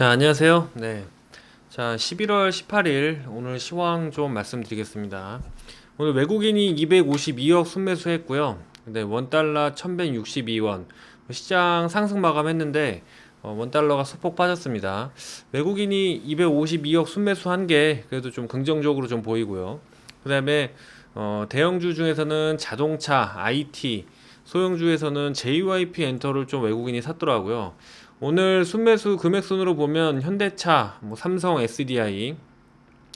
자, 안녕하세요. 네. 자, 11월 18일 오늘 시황 좀 말씀드리겠습니다. 오늘 외국인이 252억 순매수했고요. 근데 원달러 1162원. 시장 상승 마감했는데 원달러가 소폭 빠졌습니다. 외국인이 252억 순매수한 게 그래도 좀 긍정적으로 좀 보이고요. 그다음에 대형주 중에서는 자동차, IT, 소형주에서는 JYP 엔터를 좀 외국인이 샀더라고요. 오늘 순매수 금액 순으로 보면 현대차, 뭐 삼성 SDI,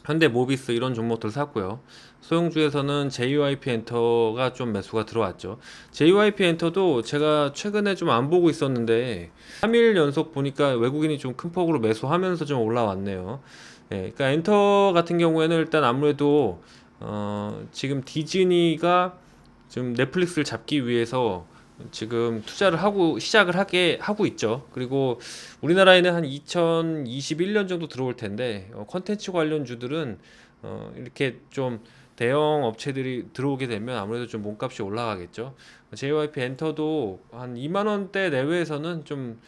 현대모비스 이런 종목들 샀고요. 소형주에서는 JYP 엔터가 좀 매수가 들어왔죠. JYP 엔터도 제가 최근에 좀 안 보고 있었는데 3일 연속 보니까 외국인이 좀 큰 폭으로 매수하면서 좀 올라왔네요. 예, 그러니까 엔터 같은 경우에는 일단 아무래도 지금 디즈니가 지금 넷플릭스를 잡기 위해서 지금 투자를 하고 시작을 하게 하고 있죠. 그리고 우리나라에는 한 2021년 정도 들어올 텐데 컨텐츠 관련주들은 이렇게 좀 대형 업체들이 들어오게 되면 아무래도 좀 몸값이 올라가겠죠. JYP 엔터도 한 2만 원대 내외에서는 좀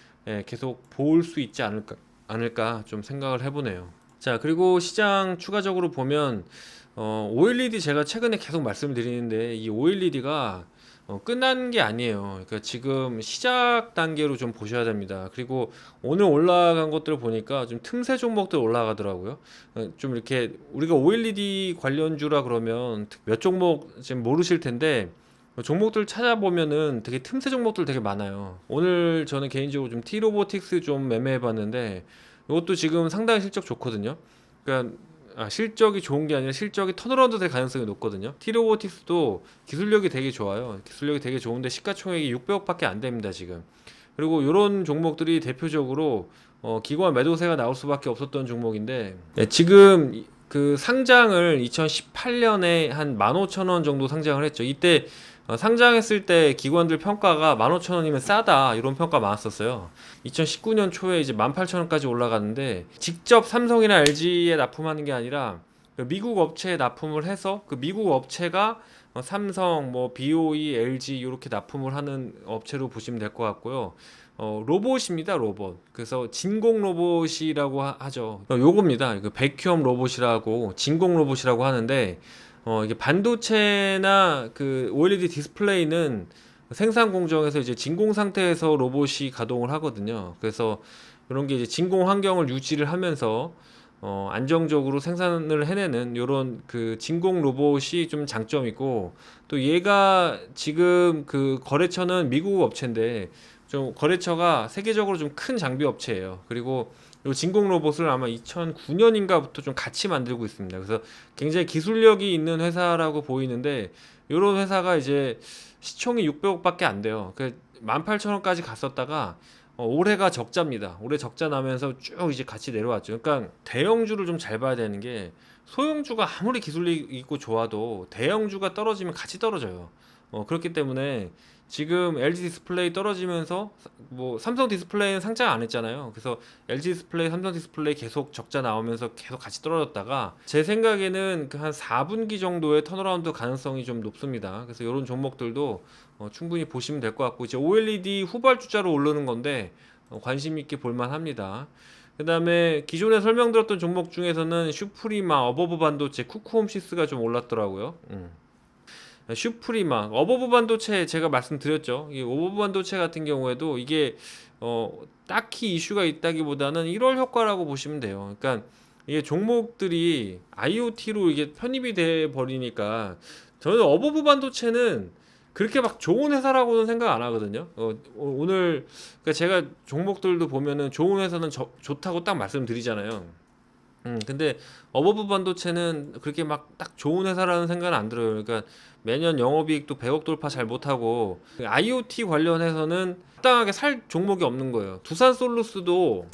계속 볼 수 있지 않을까 좀 생각을 해보네요. 자, 그리고 시장 추가적으로 보면 OLED 제가 최근에 계속 말씀을 드리는데 이 OLED가 끝난 게 아니에요. 그러니까 지금 시작 단계로 좀 보셔야 됩니다. 그리고 오늘 올라간 것들을 보니까 좀 틈새 종목들 올라가더라고요. 좀 이렇게 우리가 OLED 관련주라 그러면 몇 종목 지금 모르실 텐데 종목들 찾아보면은 되게 틈새 종목들 되게 많아요. 오늘 저는 개인적으로 좀 T로보틱스 좀 매매해 봤는데 이것도 지금 상당히 실적 좋거든요. 그러니까 실적이 좋은 게 아니라 실적이 턴어라운드 될 가능성이 높거든요. T로보틱스도 기술력이 되게 좋아요. 기술력이 되게 좋은데 시가총액이 600억밖에 안 됩니다, 지금. 그리고 이런 종목들이 대표적으로 기관 매도세가 나올 수밖에 없었던 종목인데 지금 그 상장을 2018년에 한 15,000원 정도 상장을 했죠. 이때 상장했을 때 기관들 평가가 15,000원이면 싸다 이런 평가 많았었어요. 2019년 초에 이제 18,000원까지 올라갔는데 직접 삼성이나 LG에 납품하는 게 아니라 그 미국 업체에 납품을 해서 그 미국 업체가 삼성, 뭐 BOE, LG 이렇게 납품을 하는 업체로 보시면 될 것 같고요. 로봇입니다, 로봇. 그래서 진공 로봇이라고 하죠. 요겁니다. 그 백큐엄 로봇이라고 진공 로봇이라고 하는데 이게 반도체나 그 OLED 디스플레이는 생산 공정에서 이제 진공 상태에서 로봇이 가동을 하거든요. 그래서 이런 게 이제 진공 환경을 유지를 하면서 안정적으로 생산을 해내는 이런 그 진공 로봇이 좀 장점이고 또 얘가 지금 그 거래처는 미국 업체인데 좀 거래처가 세계적으로 좀 큰 장비 업체예요. 그리고 이 진공 로봇을 아마 2009년인가부터 좀 같이 만들고 있습니다. 그래서 굉장히 기술력이 있는 회사라고 보이는데 이런 회사가 이제 시총이 600억밖에 안 돼요. 그 18,000원까지 갔었다가 올해가 적자입니다. 올해 적자 나면서 쭉 이제 같이 내려왔죠. 그러니까 대형주를 좀 잘 봐야 되는 게 소형주가 아무리 기술이 있고 좋아도 대형주가 떨어지면 같이 떨어져요. 그렇기 때문에 지금 LG 디스플레이 떨어지면서 뭐 삼성 디스플레이는 상장 안 했잖아요. 그래서 LG 디스플레이, 삼성 디스플레이 계속 적자 나오면서 계속 같이 떨어졌다가 제 생각에는 그 한 4분기 정도의 턴어라운드 가능성이 좀 높습니다. 그래서 이런 종목들도 충분히 보시면 될 것 같고 이제 OLED 후발주자로 오르는 건데 관심 있게 볼만 합니다. 그 다음에 기존에 설명드렸던 종목 중에서는 슈프리마, 어버브 반도체, 쿠쿠홈시스가 좀 올랐더라고요. 슈프리마, 어버브 반도체 제가 말씀드렸죠. 이 어버브 반도체 같은 경우에도 이게 딱히 이슈가 있다기보다는 1월 효과라고 보시면 돼요. 그러니까 이게 종목들이 IoT로 이게 편입이 돼 버리니까 저는 어버브 반도체는 그렇게 막 좋은 회사라고는 생각 안 하거든요. 오늘 그러니까 제가 종목들도 보면은 좋은 회사는 좋다고 딱 말씀드리잖아요. 근데 어버브 반도체는 그렇게 막 딱 좋은 회사라는 생각은 안 들어요. 그러니까 매년 영업이익도 100억 돌파 잘 못하고 IoT 관련해서는 적당하게 살 종목이 없는 거예요. 두산 솔루스도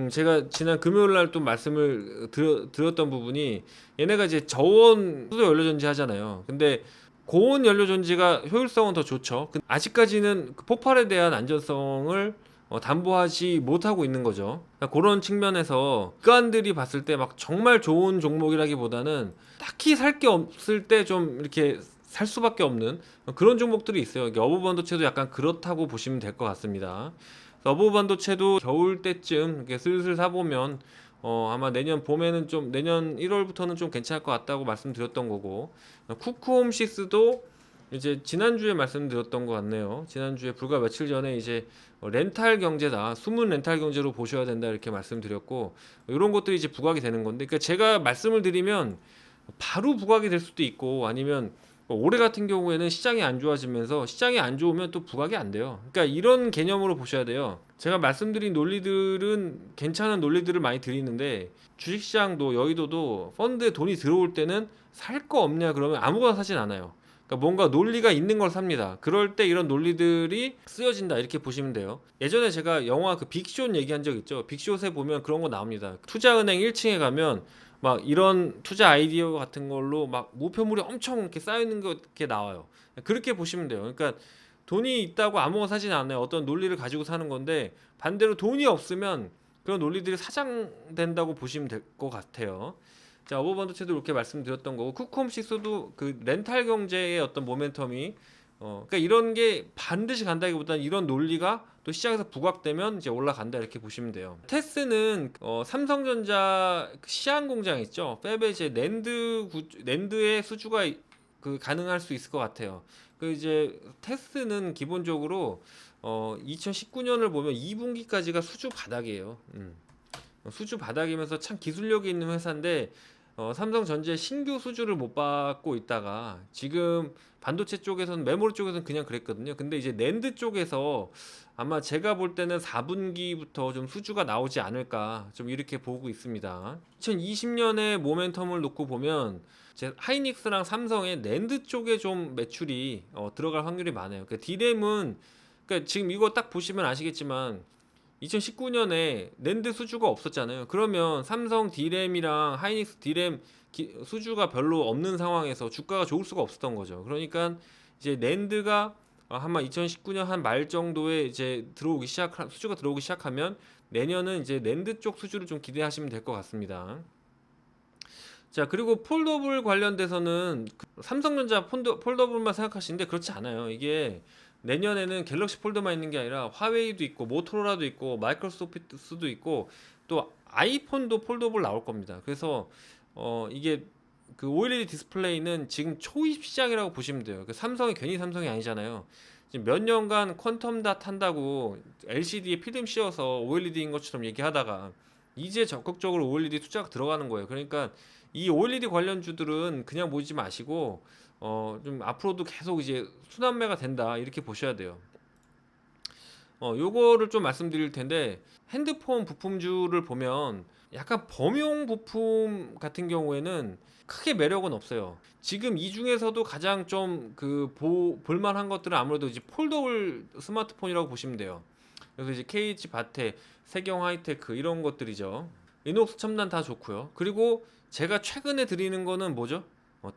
제가 지난 금요일 날 또 말씀을 드렸던 부분이 얘네가 이제 저온 수소 연료 전지 하잖아요. 근데 고온 연료 전지가 효율성은 더 좋죠. 아직까지는 그 폭발에 대한 안전성을 담보하지 못하고 있는 거죠. 그러니까 그런 측면에서 기관들이 봤을 때 막 정말 좋은 종목이라기보다는 딱히 살 게 없을 때 좀 이렇게 살 수밖에 없는 그런 종목들이 있어요. 어버브 반도체도 약간 그렇다고 보시면 될 것 같습니다. 러브 반도체도 겨울 때쯤 이렇게 슬슬 사보면 아마 내년 봄에는 좀 내년 1월부터는 좀 괜찮을 것 같다고 말씀드렸던 거고, 쿠크홈6도 이제 지난주에 말씀드렸던 것 같네요. 지난주에 불과 며칠 전에 이제 렌탈 경제다, 숨은 렌탈 경제로 보셔야 된다 이렇게 말씀드렸고, 이런 것들이 이제 부각이 되는 건데, 그러니까 제가 말씀을 드리면 바로 부각이 될 수도 있고, 아니면 올해 같은 경우에는 시장이 안 좋아지면서 시장이 안 좋으면 또 부각이 안 돼요. 그러니까 이런 개념으로 보셔야 돼요. 제가 말씀드린 논리들은 괜찮은 논리들을 많이 드리는데, 주식시장도 여의도도 펀드에 돈이 들어올 때는 살 거 없냐 그러면 아무거나 사진 않아요. 그러니까 뭔가 논리가 있는 걸 삽니다. 그럴 때 이런 논리들이 쓰여진다 이렇게 보시면 돼요. 예전에 제가 영화 그 빅숏 얘기한 적 있죠. 빅숏에 보면 그런 거 나옵니다. 투자은행 1층에 가면 막 이런 투자 아이디어 같은 걸로 막 우표물이 엄청 이렇게 쌓여있는 거 이렇게 나와요. 그렇게 보시면 돼요. 그러니까 돈이 있다고 아무거나 사진 않아요. 어떤 논리를 가지고 사는 건데, 반대로 돈이 없으면 그런 논리들이 사장된다고 보시면 될 것 같아요. 자, 어버반도체도 이렇게 말씀드렸던 거고, 쿠크홈6도 그 렌탈 경제의 어떤 모멘텀이 그러니까 이런 게 반드시 간다기보다는 이런 논리가 또 시장에서 부각되면 이제 올라간다 이렇게 보시면 돼요. 테스는 삼성전자 그 시안 공장 있죠. 팹에 이제 낸드의 수주가 그 가능할 수 있을 것 같아요. 그 이제 테스는 기본적으로 2019년을 보면 2분기까지가 수주 바닥이에요. 수주 바닥이면서 참 기술력이 있는 회사인데, 삼성전자의 신규 수주를 못 받고 있다가 지금 반도체 쪽에서는, 메모리 쪽에서는 그냥 그랬거든요. 근데 이제 낸드 쪽에서 아마 제가 볼 때는 4분기부터 좀 수주가 나오지 않을까 좀 이렇게 보고 있습니다. 2020년의 모멘텀을 놓고 보면 제 하이닉스랑 삼성의 낸드 쪽에 좀 매출이 들어갈 확률이 많아요. 그러니까 디램은, 그러니까 지금 이거 딱 보시면 아시겠지만 2019년에 낸드 수주가 없었잖아요. 그러면 삼성 디램이랑 하이닉스 디램 수주가 별로 없는 상황에서 주가가 좋을 수가 없었던 거죠. 그러니까 이제 낸드가 아마 2019년 한 말 정도에 이제 수주가 들어오기 시작하면 내년은 이제 낸드 쪽 수주를 좀 기대하시면 될 것 같습니다. 자, 그리고 폴더블 관련돼서는 삼성전자 폴더블만 생각하시는데 그렇지 않아요. 이게 내년에는 갤럭시 폴드만 있는 게 아니라 화웨이도 있고 모토로라도 있고 마이크로소프트도 있고 또 아이폰도 폴더블 나올 겁니다. 그래서 이게 그 OLED 디스플레이는 지금 초입 시장이라고 보시면 돼요. 그 삼성이 괜히 삼성이 아니잖아요. 지금 몇 년간 퀀텀 닷 한다고 LCD에 필름 씌워서 OLED인 것처럼 얘기하다가 이제 적극적으로 OLED 투자가 들어가는 거예요. 그러니까 이 OLED 관련주들은 그냥 보지 마시고 좀 앞으로도 계속 이제 순환매가 된다 이렇게 보셔야 돼요. 요거를 좀 말씀드릴 텐데, 핸드폰 부품주를 보면 약간 범용 부품 같은 경우에는 크게 매력은 없어요. 지금 이 중에서도 가장 좀 그 볼만한 것들은 아무래도 이제 폴더블 스마트폰이라고 보시면 돼요. 그래서 이제 KH 바테, 세경 하이테크 이런 것들이죠. 리눅스 첨단 다 좋고요. 그리고 제가 최근에 드리는 거는 뭐죠?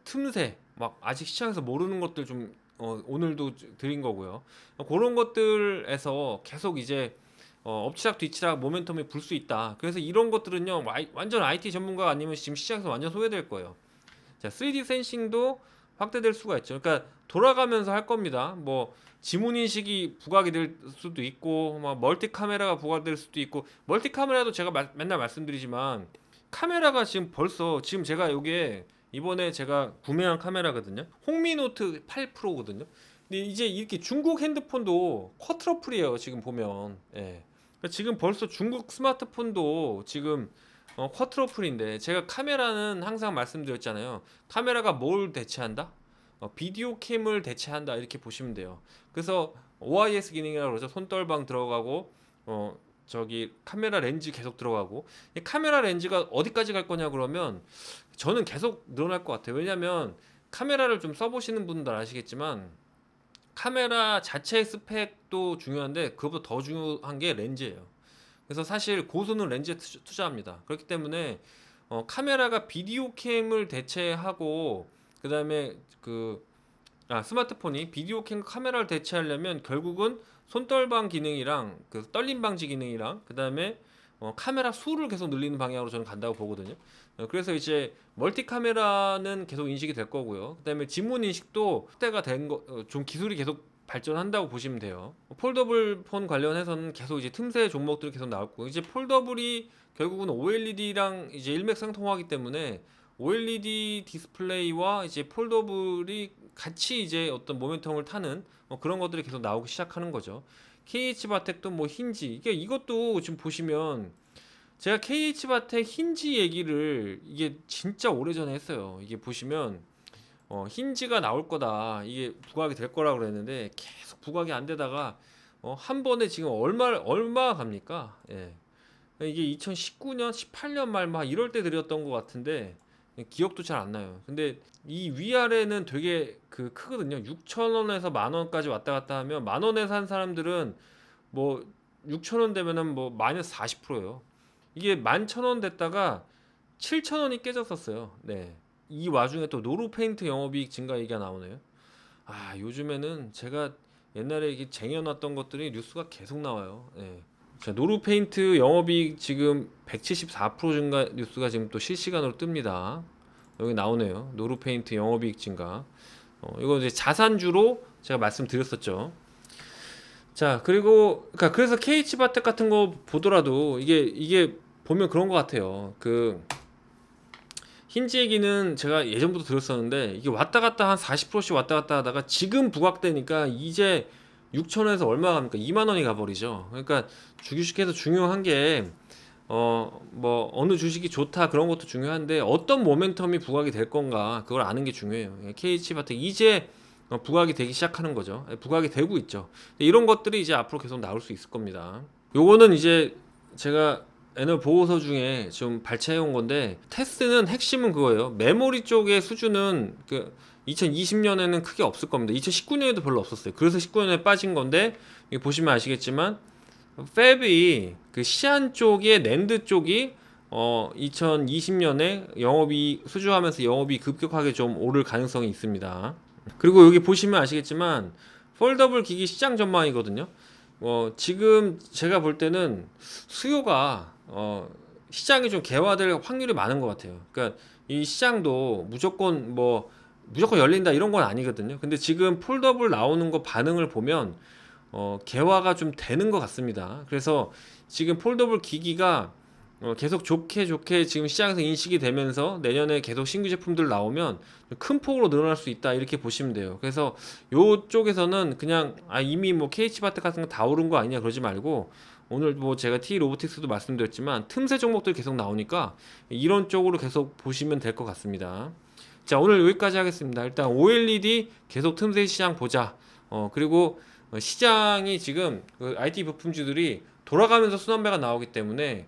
틈새, 막 아직 시장에서 모르는 것들 좀 오늘도 드린 거고요. 그런 것들에서 계속 이제 엎치락 뒤치락 모멘텀이 불 수 있다. 그래서 이런 것들은요, 완전 IT 전문가가 아니면 지금 시장에서 완전 소외될 거예요. 자, 3D 센싱도 확대될 수가 있죠. 그러니까 돌아가면서 할 겁니다. 뭐 지문 인식이 부각이 될 수도 있고, 막 멀티 카메라가 부각될 수도 있고, 멀티 카메라도 제가 맨날 말씀드리지만 카메라가 지금 제가 요게 이번에 제가 구매한 카메라거든요. 홍미노트 8 프로거든요. 근데 이제 이렇게 중국 핸드폰도 쿼트러플이에요. 지금 보면. 예. 그러니까 지금 벌써 중국 스마트폰도 지금 쿼트러플인데, 제가 카메라는 항상 말씀드렸잖아요. 카메라가 뭘 대체한다? 비디오 캠을 대체한다 이렇게 보시면 돼요. 그래서 OIS 기능이라고 그러죠. 손떨방 들어가고 저기 카메라 렌즈 계속 들어가고, 이 카메라 렌즈가 어디까지 갈 거냐 그러면 저는 계속 늘어날 것 같아요. 왜냐면 카메라를 좀 써보시는 분들 아시겠지만 카메라 자체의 스펙도 중요한데 그것보다 더 중요한 게 렌즈예요. 그래서 사실 고수는 렌즈에 투자합니다. 그렇기 때문에 카메라가 비디오 캠을 대체하고, 그 다음에 스마트폰이 비디오 캠 카메라를 대체하려면 결국은 손떨방 기능이랑 그 떨림 방지 기능이랑 그 다음에 카메라 수를 계속 늘리는 방향으로 저는 간다고 보거든요. 그래서 이제 멀티 카메라는 계속 인식이 될 거고요. 그 다음에 지문 인식도 확대가 좀 기술이 계속 발전한다고 보시면 돼요. 폴더블 폰 관련해서는 계속 이제 틈새 종목들이 계속 나올 거고, 이제 폴더블이 결국은 OLED랑 이제 일맥상통하기 때문에 OLED 디스플레이와 이제 폴더블이 같이 이제 어떤 모멘텀을 타는 그런 것들이 계속 나오기 시작하는 거죠. KH바텍도 뭐 힌지, 이게 이것도 지금 보시면 제가 KH바텍 힌지 얘기를 이게 진짜 오래전에 했어요. 이게 보시면 힌지가 나올 거다, 이게 부각이 될 거라고 그랬는데 계속 부각이 안 되다가 한 번에 지금 얼마 갑니까? 예. 이게 2019년, 18년 말 막 이럴 때 드렸던 것 같은데 기억도 잘 안 나요. 근데 이 위아래는 되게 크거든요. 6,000원에서 만 원까지 왔다 갔다 하면, 만 원에 산 사람들은 뭐 6,000원 되면은 뭐 마이너스 40%예요. 이게 11,000원 됐다가 7,000원이 깨졌었어요. 네. 이 와중에 또 노루페인트 영업이익 증가 얘기가 나오네요. 아, 요즘에는 제가 옛날에 이게 쟁여놨던 것들이 뉴스가 계속 나와요. 네. 자, 노루페인트 영업이익 지금 174% 증가 뉴스가 지금 또 실시간으로 뜹니다. 여기 나오네요. 노루페인트 영업이익 증가. 이거 이제 자산주로 제가 말씀드렸었죠. 자, 그리고 그래서 KH바텍 같은 거 보더라도 이게 보면 그런 것 같아요. 힌지 얘기는 제가 예전부터 들었었는데 이게 왔다 갔다 한 40%씩 왔다 갔다 하다가 지금 부각되니까 이제 6천원에서 얼마 갑니까? 2만 원이 가버리죠. 그러니까 주식에서 중요한 게 뭐 어느 주식이 좋다 그런 것도 중요한데 어떤 모멘텀이 부각이 될 건가 그걸 아는 게 중요해요. KH바텍 이제 부각이 되기 시작하는 거죠. 부각이 되고 있죠. 이런 것들이 이제 앞으로 계속 나올 수 있을 겁니다. 요거는 이제 제가 애널 보고서 중에 좀 발췌해 온 건데, 테스트는 핵심은 그거예요. 메모리 쪽의 수준은 2020년에는 크게 없을 겁니다. 2019년에도 별로 없었어요. 그래서 19년에 빠진 건데, 이거 보시면 아시겠지만 팹이 시안 쪽의 낸드 쪽이 2020년에 영업이 수주하면서 영업이 급격하게 좀 오를 가능성이 있습니다. 그리고 여기 보시면 아시겠지만 폴더블 기기 시장 전망이거든요. 지금 제가 볼 때는 수요가 시장이 좀 개화될 확률이 많은 것 같아요. 그러니까 이 시장도 무조건 열린다 이런 건 아니거든요. 근데 지금 폴더블 나오는 거 반응을 보면 개화가 좀 되는 것 같습니다. 그래서 지금 폴더블 기기가 계속 좋게 지금 시장에서 인식이 되면서 내년에 계속 신규 제품들 나오면 큰 폭으로 늘어날 수 있다 이렇게 보시면 돼요. 그래서 요쪽에서는 그냥 이미 뭐 KH바텍 같은 거 다 오른 거 아니냐 그러지 말고, 오늘 뭐 제가 T로보틱스도 말씀드렸지만 틈새 종목들이 계속 나오니까 이런 쪽으로 계속 보시면 될 것 같습니다. 자, 오늘 여기까지 하겠습니다. 일단 OLED 계속 틈새 시장 보자. 그리고 시장이 지금 IT 부품주들이 돌아가면서 순환매가 나오기 때문에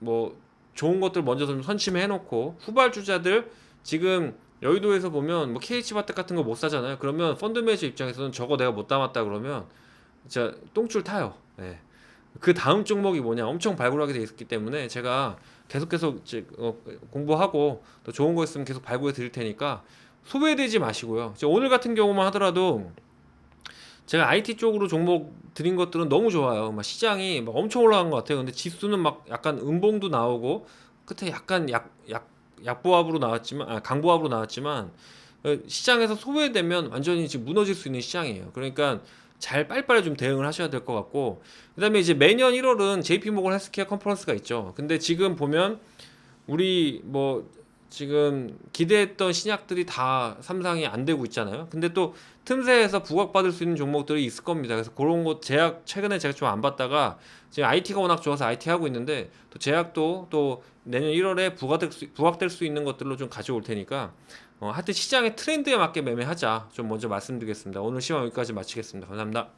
뭐 좋은 것들 먼저 좀 선심해 놓고, 후발주자들 지금 여의도에서 보면 뭐 KH바텍 같은 거 못 사잖아요. 그러면 펀드 매니저 입장에서는 저거 내가 못 담았다 그러면 진짜 똥줄 타요. 네. 그 다음 종목이 뭐냐 엄청 발굴하게 돼 있기 때문에 제가 계속 공부하고 또 좋은 거 있으면 계속 발굴해 드릴 테니까 소외되지 마시고요. 오늘 같은 경우만 하더라도 제가 IT 쪽으로 종목 드린 것들은 너무 좋아요. 막 시장이 막 엄청 올라간 것 같아요. 근데 지수는 막 약간 음봉도 나오고 끝에 약간 약보합으로 나왔지만, 강보합으로 나왔지만 시장에서 소외되면 완전히 지금 무너질 수 있는 시장이에요. 그러니까 잘 빨리빨리 좀 대응을 하셔야 될 것 같고, 그다음에 이제 매년 1월은 JP모건 헬스케어 컨퍼런스가 있죠. 근데 지금 보면 우리 뭐 지금 기대했던 신약들이 다 삼상이 안 되고 있잖아요. 근데 또 틈새에서 부각받을 수 있는 종목들이 있을 겁니다. 그래서 그런 거 제약 최근에 제가 좀 안 봤다가 지금 IT가 워낙 좋아서 IT 하고 있는데, 또 제약도 또 내년 1월에 부각될 수 있는 것들로 좀 가져올 테니까 하여튼 시장의 트렌드에 맞게 매매하자 좀 먼저 말씀드리겠습니다. 오늘 시황 여기까지 마치겠습니다. 감사합니다.